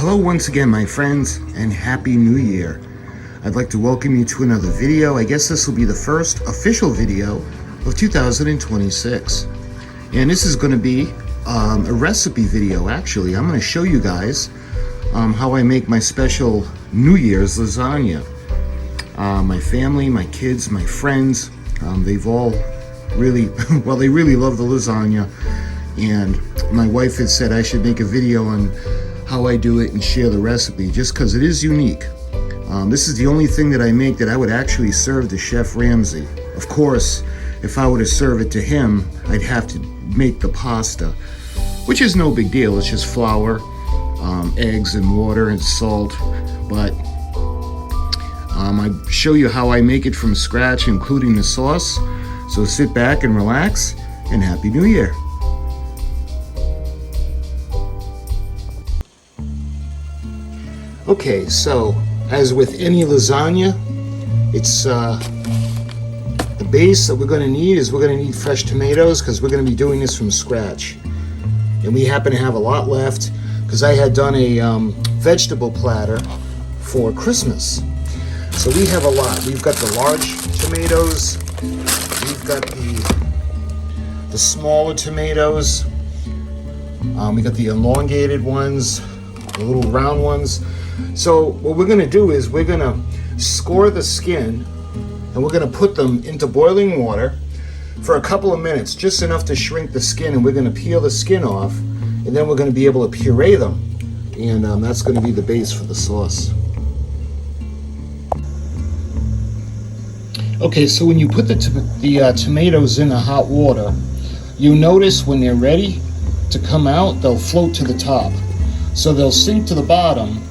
Hello once again, my friends, and Happy New Year. I'd like to welcome you to another video. I guess this will be the first official video of 2026. And this is going to be a recipe video, actually. I'm going to show you guys how I make my special New Year's lasagna. My family, my kids, my friends, they've all really, well, they really love the lasagna. And my wife has said I should make a video on how I do it and share the recipe, just because it is unique. This is the only thing that I make that I would actually serve to Chef Ramsay. Of course, if I were to serve it to him, I'd have to make the pasta, which is no big deal. It's just flour, eggs and water and salt. But I show you how I make it from scratch, including the sauce. So sit back and relax, and Happy New Year. Okay, so as with any lasagna, it's the base that we're going to need is we're going to need fresh tomatoes, because we're going to be doing this from scratch. And we happen to have a lot left because I had done a vegetable platter for Christmas. So we have a lot. We've got the large tomatoes, we've got the smaller tomatoes, we got the elongated ones, the little round ones. So what we're going to do is we're going to score the skin, and we're going to put them into boiling water for a couple of minutes, just enough to shrink the skin, and we're going to peel the skin off, and then we're going to be able to puree them, and that's going to be the base for the sauce. Okay, so when you put the tomatoes in the hot water, you notice when they're ready to come out, they'll float to the top. So they'll sink to the bottom,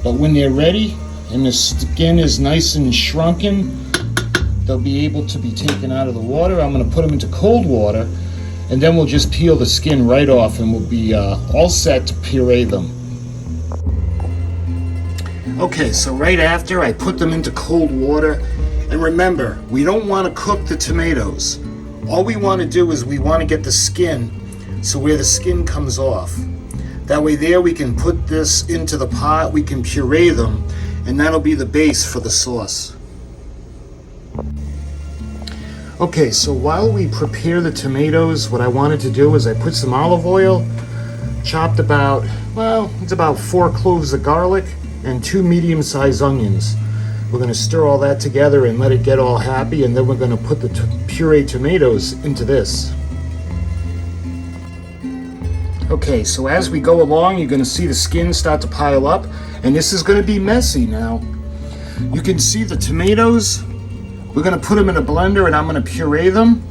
but when they're ready and the skin is nice and shrunken, they'll be able to be taken out of the water. I'm going to put them into cold water, and then we'll just peel the skin right off, and we'll be all set to puree them. Okay, so right after I put them into cold water, and remember, we don't want to cook the tomatoes. All we want to do is we want to get the skin, so where the skin comes off. That way there we can put this into the pot, we can puree them, and that'll be the base for the sauce. Okay, so while we prepare the tomatoes, what I wanted to do is I put some olive oil, chopped about, well, it's about 4 cloves of garlic and 2 medium-sized onions. We're going to stir all that together and let it get all happy, and then we're going to put the pureed tomatoes into this. Okay, so as we go along, you're going to see the skin start to pile up, and this is going to be messy now. You can see the tomatoes. We're going to put them in a blender, and I'm going to puree them.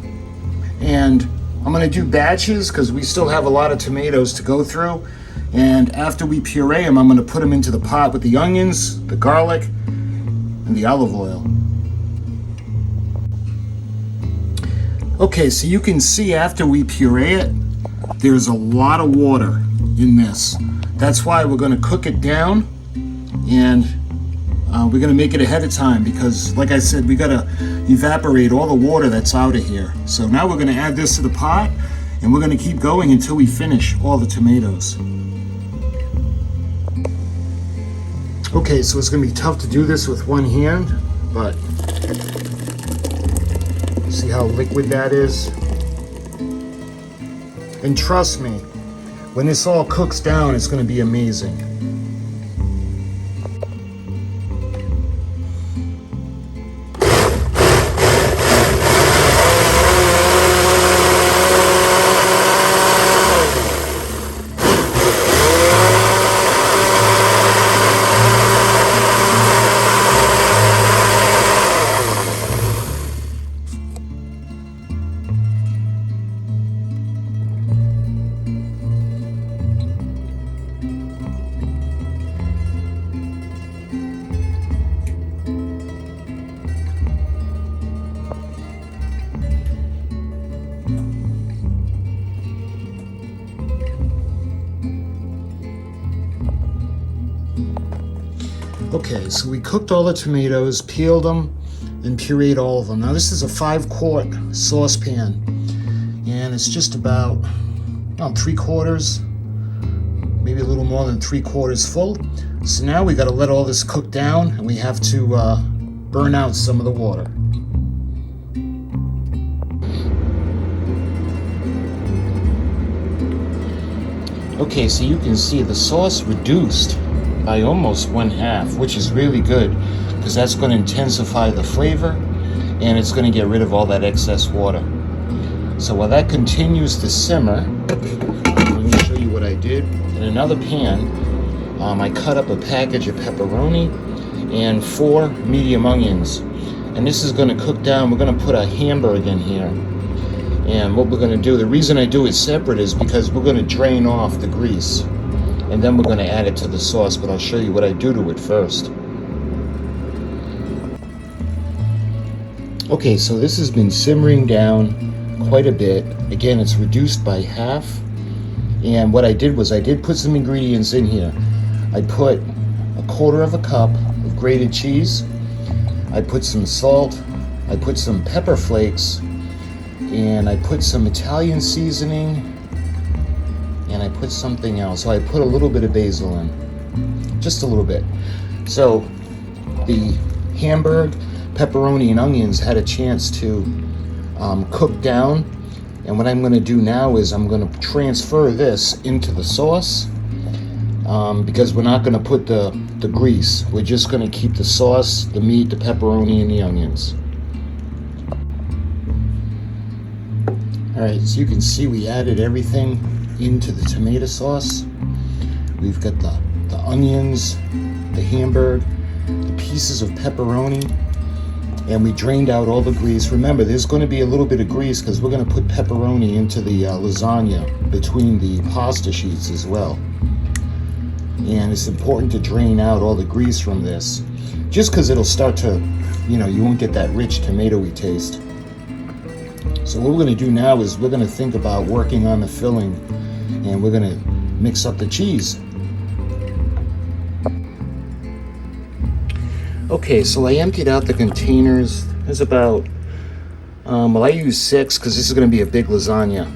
And I'm going to do batches because we still have a lot of tomatoes to go through. And after we puree them, I'm going to put them into the pot with the onions, the garlic, and the olive oil. Okay, so you can see after we puree it, there's a lot of water in this. That's why we're going to cook it down, and we're going to make it ahead of time because, like I said, we got to evaporate all the water that's out of here. So now we're going to add this to the pot, and we're going to keep going until we finish all the tomatoes. Okay, so it's going to be tough to do this with one hand, but see how liquid that is? And trust me, when this all cooks down, it's going to be amazing. Okay, so we cooked all the tomatoes, peeled them, and pureed all of them. Now this is a 5-quart saucepan, and it's just about 3/4 maybe a little more than 3/4 full. So now we got to let all this cook down, and we have to burn out some of the water. Okay, so you can see the sauce reduced by almost 1/2, which is really good because that's going to intensify the flavor and it's going to get rid of all that excess water. So while that continues to simmer, let me show you what I did. In another pan, I cut up a package of pepperoni and 4 medium onions. And this is going to cook down. We're going to put a hamburger in here. And what we're going to do, the reason I do it separate is because we're going to drain off the grease. And then we're going to add it to the sauce, but I'll show you what I do to it first. Okay, so this has been simmering down quite a bit. Again, it's reduced by half. And what I did was I did put some ingredients in here. I put 1/4 cup of grated cheese. I put some salt. I put some pepper flakes. And I put some Italian seasoning. And I put something else. So I put a little bit of basil in. Just a little bit. So the hamburger, pepperoni, and onions had a chance to cook down. And what I'm going to do now is I'm going to transfer this into the sauce because we're not going to put the grease. We're just going to keep the sauce, the meat, the pepperoni, and the onions. Alright, so you can see we added everything into the tomato sauce. We've got the onions, the hamburger, the pieces of pepperoni, and we drained out all the grease. Remember, there's going to be a little bit of grease because we're going to put pepperoni into the lasagna between the pasta sheets as well. And it's important to drain out all the grease from this, just because it'll start to, you won't get that rich tomatoey taste. So what we're going to do now is we're going to think about working on the filling, and we're going to mix up the cheese. Okay, so I emptied out the containers. There's about, I used 6 because this is going to be a big lasagna.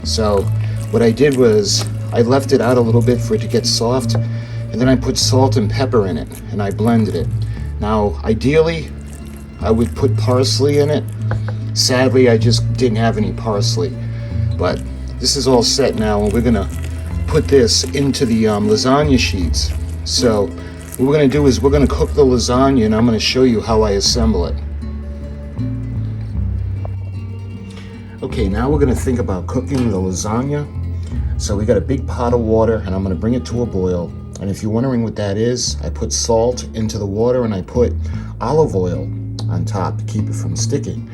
So what I did was I left it out a little bit for it to get soft, and then I put salt and pepper in it, and I blended it. Now, ideally, I would put parsley in it. Sadly, I just didn't have any parsley. But this is all set now, and we're going to put this into the lasagna sheets. So what we're going to do is we're going to cook the lasagna, and I'm going to show you how I assemble it. Okay, now we're going to think about cooking the lasagna. So we got a big pot of water, and I'm going to bring it to a boil. And if you're wondering what that is, I put salt into the water, and I put olive oil on top to keep it from sticking.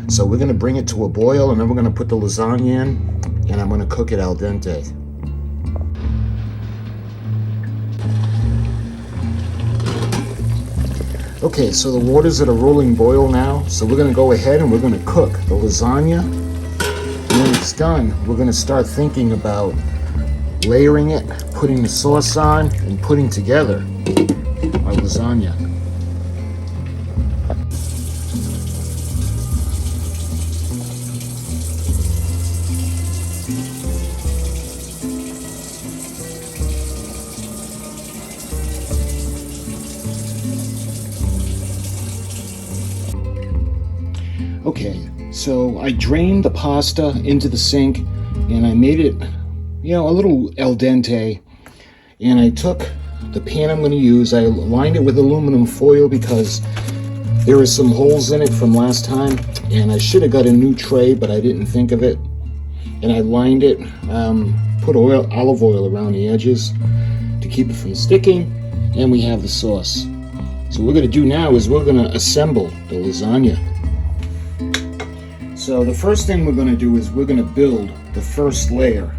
So we're going to bring it to a boil, and then we're going to put the lasagna in, and I'm going to cook it al dente. Okay, so the water's at a rolling boil now, so we're going to go ahead and we're going to cook the lasagna. And when it's done, we're going to start thinking about layering it, putting the sauce on, and putting together our lasagna. Okay, so I drained the pasta into the sink and I made it, a little al dente. And I took the pan I'm going to use, I lined it with aluminum foil because there were some holes in it from last time, and I should have got a new tray, but I didn't think of it. And I lined it, put olive oil around the edges to keep it from sticking, and we have the sauce. So what we're going to do now is we're going to assemble the lasagna. So the first thing we're going to do is we're going to build the first layer.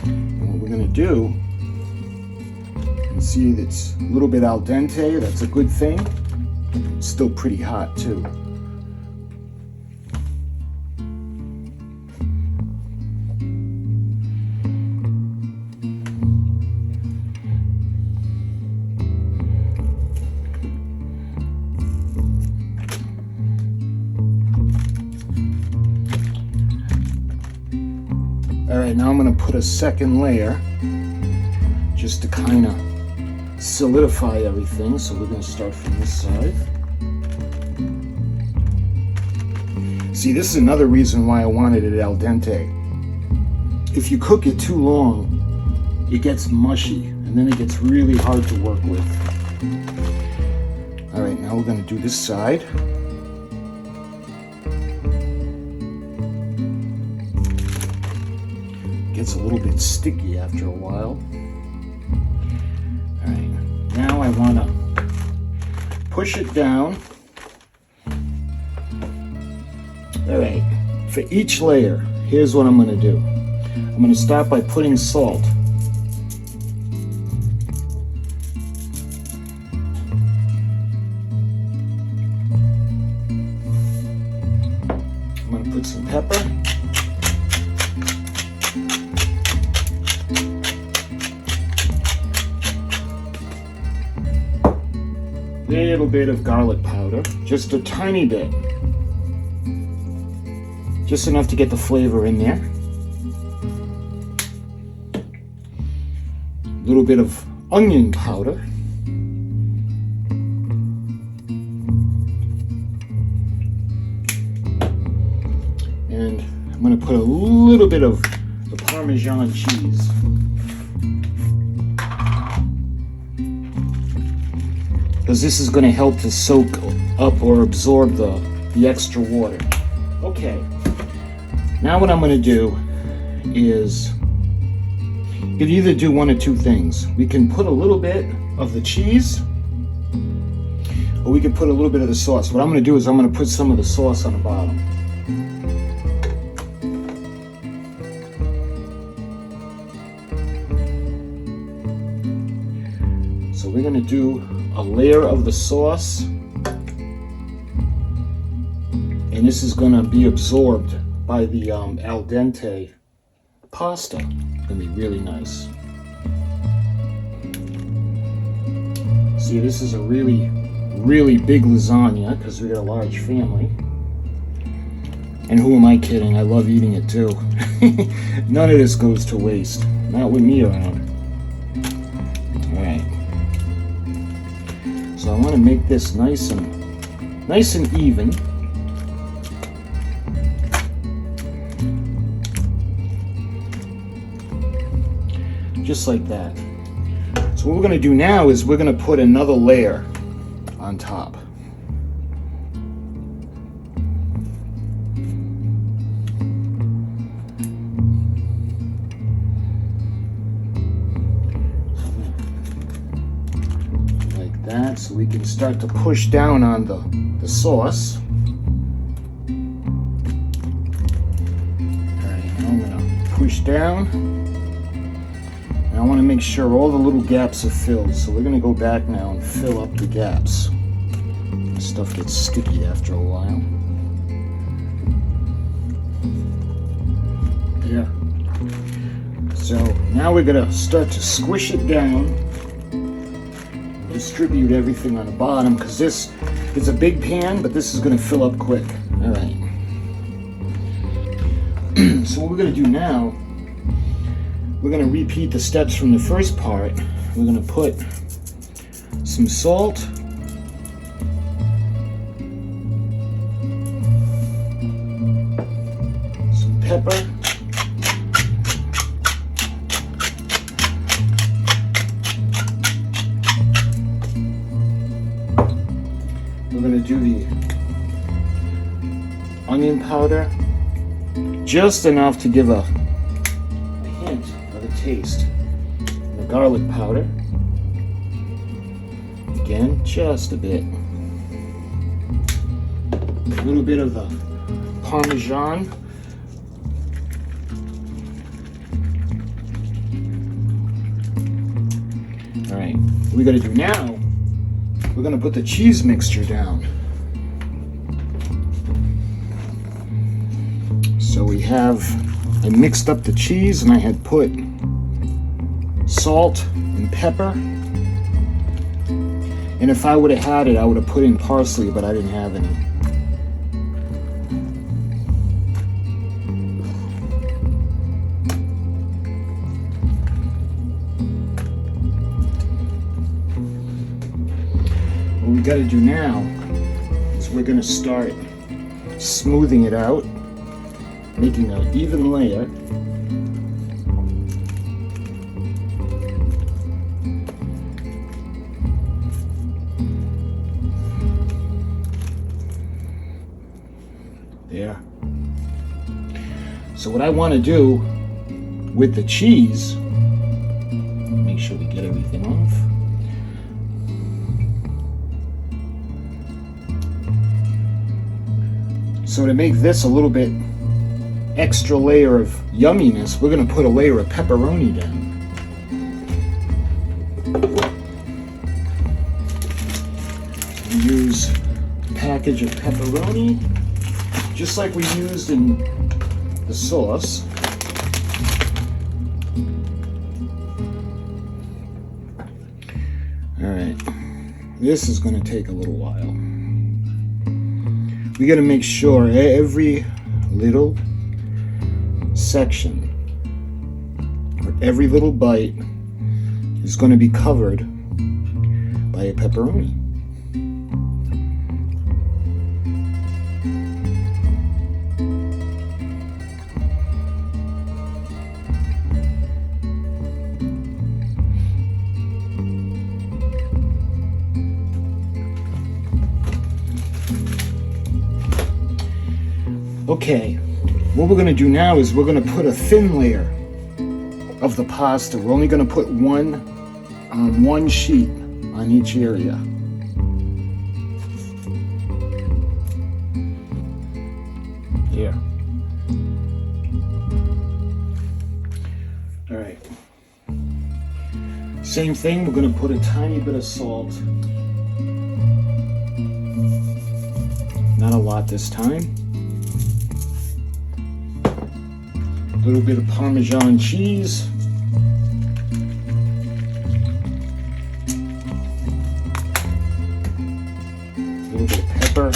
And what we're going to do, you can see it's a little bit al dente. That's a good thing. It's still pretty hot too. Alright, now I'm going to put a second layer. just to kind of solidify everything. So we're going to start from this side. See, this is another reason why I wanted it al dente. If you cook it too long, it gets mushy, and then it gets really hard to work with. All right, now we're going to do this side. Gets a little bit sticky after a while. All right, now I want to push it down. All right, for each layer, here's what I'm going to do. I'm going to start by putting salt. I'm going to put some pepper. Little bit of garlic powder, just a tiny bit. Just enough to get the flavor in there. A little bit of onion powder. And I'm going to put a little bit of the Parmesan cheese. Because this is going to help to soak up or absorb the extra water. Okay. Now what I'm going to do is, you can either do one of two things. We can put a little bit of the cheese, or we can put a little bit of the sauce. What I'm going to do is I'm going to put some of the sauce on the bottom. So we're going to do a layer of the sauce, and this is going to be absorbed by the al dente pasta. It's going to be really nice. See, this is a really, really big lasagna because we got a large family. And who am I kidding? I love eating it too. None of this goes to waste. Not with me around. Alright. So I want to make this nice and even. Just like that. So what we're going to do now is we're going to put another layer on top. Like that, so we can start to push down on the sauce. Alright, now I'm going to push down. I want to make sure all the little gaps are filled, so we're going to go back now and fill up the gaps. This stuff gets sticky after a while. There. So now we're going to start to squish it down, distribute everything on the bottom, because this is a big pan, but this is going to fill up quick. All right. So what we're going to do now, we're going to repeat the steps from the first part. We're going to put some salt, some pepper, we're going to do the onion powder, just enough to give a hint of a taste. And the garlic powder, again, just a bit. A little bit of the Parmesan. All right, what we got to do now, we're going to put the cheese mixture down. So we have, I mixed up the cheese and I had put salt and pepper. And if I would have had it, I would have put in parsley, but I didn't have any. we got to do now is we're going to start smoothing it out, making an even layer. There. So what I want to do with the cheese, make sure we get everything off. So to make this a little bit extra layer of yumminess, we're going to put a layer of pepperoni down. Use a package of pepperoni, just like we used in the sauce. All right, this is going to take a little while. We got to make sure every little section, or every little bite is going to be covered by a pepperoni. Okay, what we're going to do now is we're going to put a thin layer of the pasta. We're only going to put one sheet on each area. Here. All right. Same thing, we're going to put a tiny bit of salt. Not a lot this time. A little bit of Parmesan cheese. A little bit of pepper.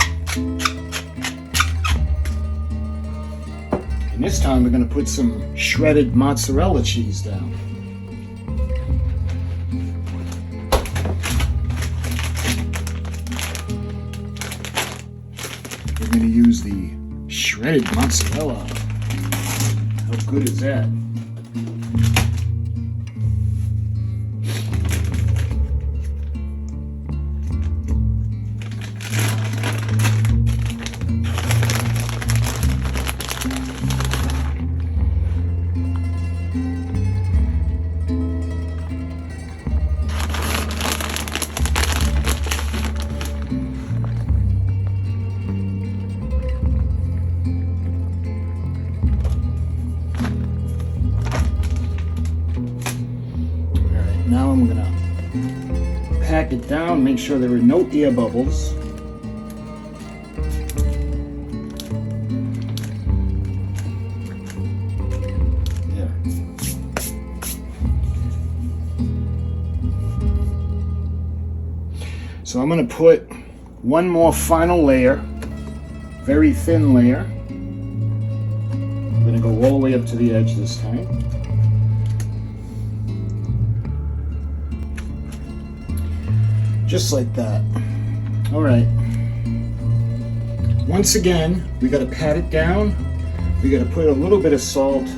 And this time we're going to put some shredded mozzarella cheese down. We're going to use the shredded mozzarella. How good is that? Now I'm going to pack it down, make sure there are no air bubbles. There. So I'm going to put one more final layer, very thin layer. I'm going to go all the way up to the edge this time. Just like that. All right. Once again, we got to pat it down. We got to put a little bit of salt.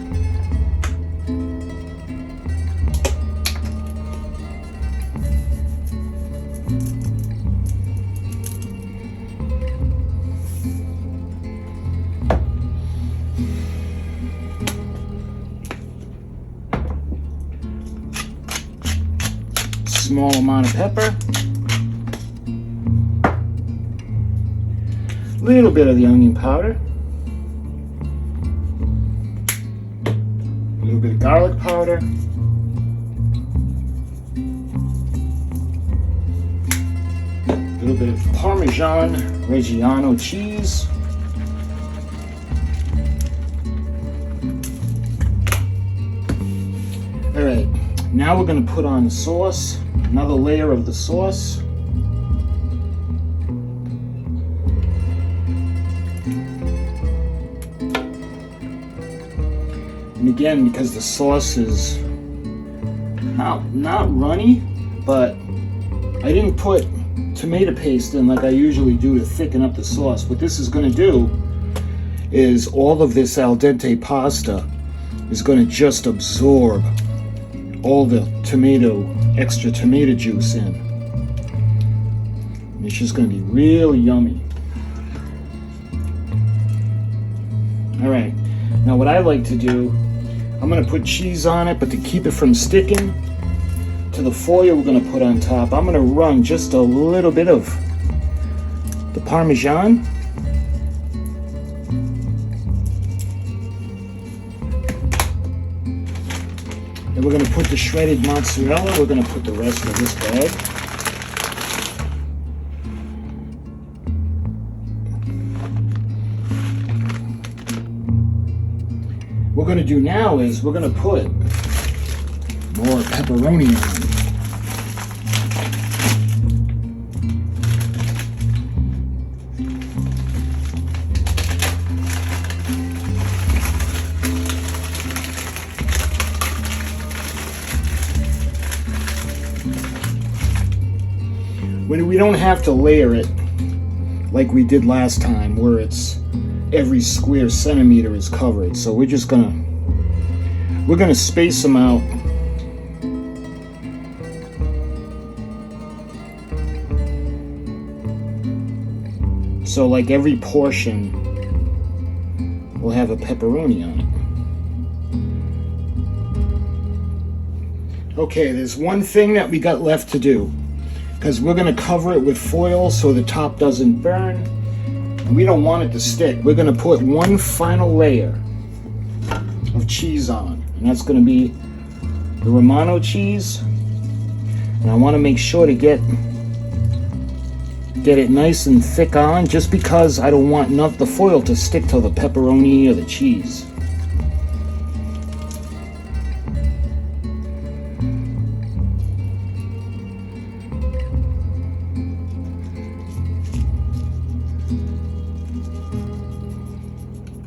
Small amount of pepper. Little bit of the onion powder, a little bit of garlic powder, a little bit of Parmesan Reggiano cheese, all right, now we're going to put on the sauce, another layer of the sauce. And again, because the sauce is not runny, but I didn't put tomato paste in like I usually do to thicken up the sauce. What this is going to do is all of this al dente pasta is going to just absorb all the extra tomato juice in. And it's just going to be really yummy. All right, now what I like to do, I'm going to put cheese on it, but to keep it from sticking to the foil we're going to put on top, I'm going to run just a little bit of the Parmesan. And we're going to put the shredded mozzarella. We're going to put the rest of this bag. What we're going to do now is we're going to put more pepperoni on. We don't have to layer it like we did last time, where it's every square centimeter is covered. So we're gonna space them out. So like every portion will have a pepperoni on it. Okay, there's one thing that we got left to do, because we're going to cover it with foil so the top doesn't burn. We don't want it to stick. We're going to put one final layer of cheese on, and that's going to be the Romano cheese. And I want to make sure to get it nice and thick on, just because I don't want the foil to stick to the pepperoni or the cheese.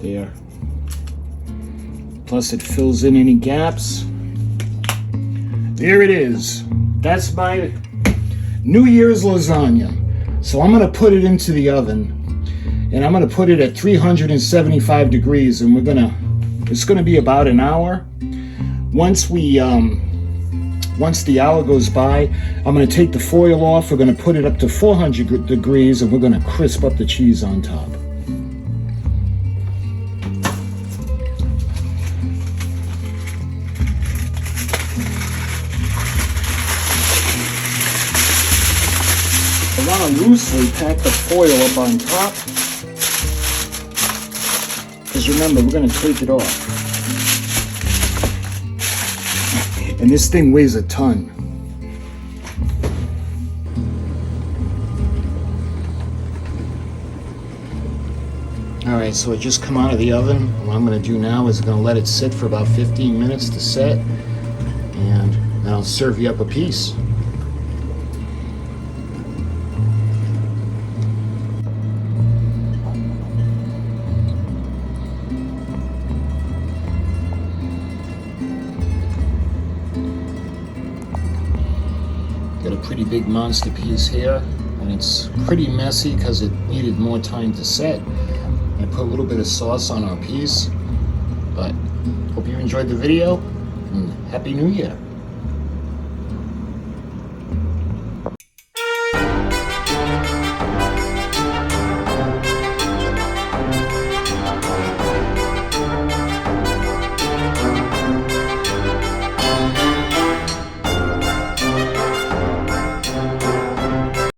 There. Plus it fills in any gaps. There it is. That's my New Year's lasagna. So I'm going to put it into the oven, and I'm going to put it at 375 degrees, and it's going to be about an hour. Once the hour goes by, I'm going to take the foil off. We're going to put it up to 400 degrees, and we're going to crisp up the cheese on top. I want to loosely pack the foil up on top, because remember, we're going to take it off. And this thing weighs a ton. Alright, so it just come out of the oven. What I'm going to do now is I'm going to let it sit for about 15 minutes to set, and then I'll serve you up a piece. Got a pretty big monster piece here, and it's pretty messy because it needed more time to set. I put a little bit of sauce on our piece, but hope you enjoyed the video, and Happy New Year.